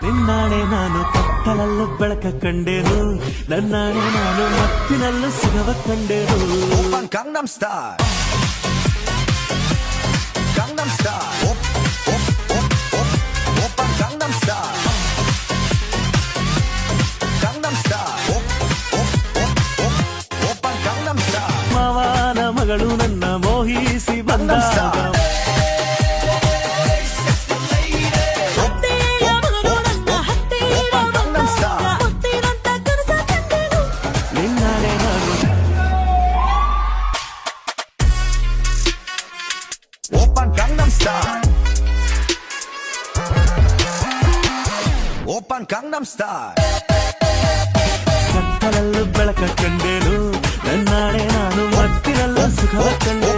ನಿನ್ನಾಣೆ ನಾನು ಕತ್ತಲಲ್ಲೂ ಬೆಳಕ ಕಂಡೆನು, ನನ್ನಾಣೆ ನಾನು ಮತ್ತಿನಲ್ಲೂ ಸುಖವ ಕಂಡೆನು. 오빤 강남스타일 강남스타일 오빤 강남스타일 강남스타일 오빤 강남스타일 ಮಾವನ ಮಗಳು ನನ್ನ ಮೋಹಿಸಿ ಬಂದಾಗ ನಿನ್ನಾಣೆ ನಾನು 오빤 강남스타일 오빤 강남스타일 ಕತ್ತಲಲ್ಲೂ ಬೆಳಕ ಕಂಡೆನು, ನನ್ನಾಣೆ ನಾನು ಮತ್ತಿನಲ್ಲೂ ಸುಖವ ಕಂಡೆ.